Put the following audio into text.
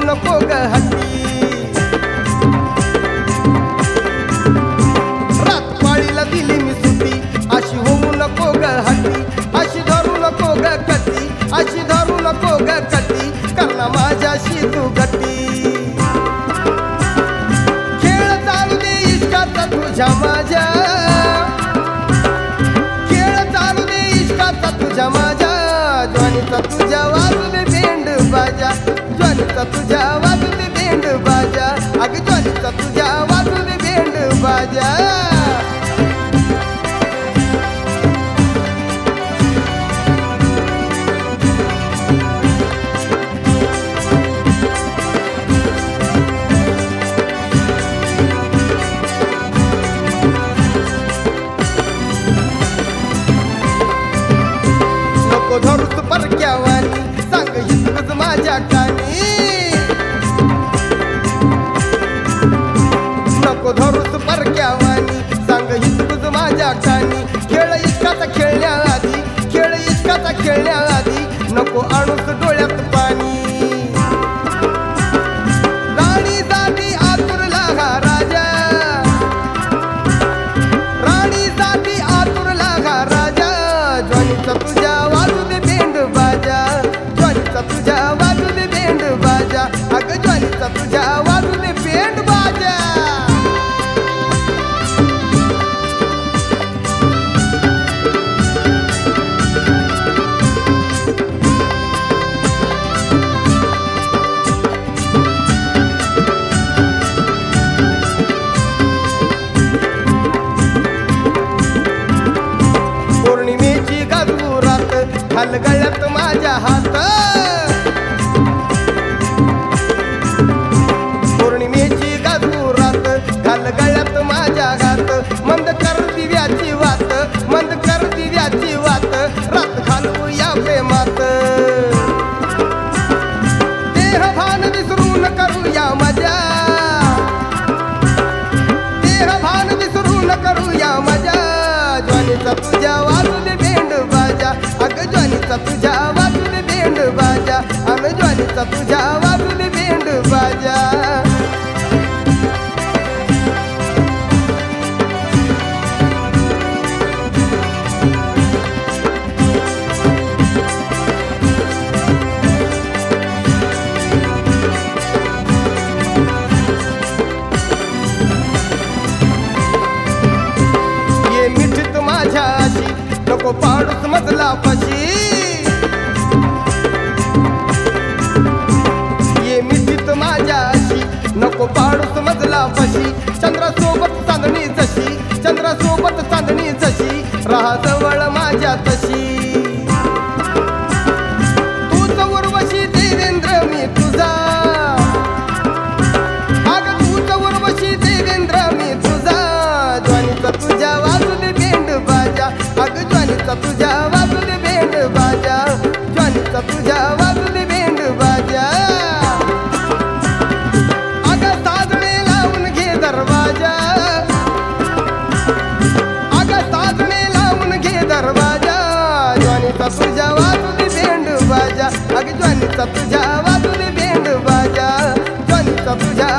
नको ग हट्टी. रातपाळीला दिली मी सुट्टी, अशी होऊ नको ग हट्टी. अशी धरू नको ग कट्टी, अशी धरू नको ग कट्टी, करणा माझ्याशी तू गट्टी. खेळ चालू दे इश्काचा तुझ्या माझ्या, खेळ चालू दे इश्काचा तुझ्या माझ्या. ज्वानीचा तुझ्या वाजू दे बेंड बाजा, ज्वानीचा तुझ्या वाजू दे बेंड बाजा. अगं ज्वानीचा तुझ्या वाजू दे बेंड बाजा. नको धरूच परक्यावानी, सांग हितकच माझ्या कानी. नको धरूच परक्यावानी, सांग हितकच माझ्या कानी. खेळ इश्काचा खेळण्याआधी, खेळ इश्काचा खेळण्याआधी, नको आणूच डोळ्यात पाणी. राणीसाठी आतुरला हा राजा, राणीसाठी आतुरला हा राजा. ज्वानीचा तुझ्या वाजू दे बेंड बाजा, ज्वानीचा तुझ्या वाजू दे बेंड बाजा. अगं ज्वानीचा तुझ्या वाजू दे बेंड बाजा. पौर्णिमेची गाजू रात, घाल गळ्यात माझ्या हात. पौर्णिमेची गाजू रात, घाल गळ्यात माझ्या हात. मंद कर दिव्याची वात, मंद कर दिव्याची वात, रात घालू या प्रेमात. देहभान विसरून करूया मजा, देहभान विसरून करूया मजा. ज्वानीचा तुझ्या वाजू दे बेंड बाजा, अगं ज्वानीचा तुझ्या वाजू दे बेंड बाजा. अन ज्वानीचा तुझ्या वाजू दे बेंड बाजा. ये मिठीत माझ्या अशी, नको पाडूच मजला पशी. ये मिठीत माझ्या अशी, नको पाडूच मजला पशी. चंद्रासोबत चांदणी जशी, चंद्रासोबत चांदणी जशी, राहा जवळ माझ्या तशी. तूच उर्वशी देवेंद्र मी तुझा, अगं तूच उर्वशी देवेंद्र मी तुझा. ज्वानीचा तुझ्या वाजू दे बेंड बाजा, अगं ज्वानीचा तुझ्या वाजू दे बेंड बाजा, ज्वानीचा तुझ्या वाजू दे बेंड बाजा. अगं साजणे लावून घे दरवाजा, अगं साजणे लावून घे दरवाजा. ज्वानीचा तुझ्या वाजू दे बेंड बाजा, अगं ज्वानीचा तुझ्या वाजू दे बेंड बाजा, ज्वानीचा तुझ्या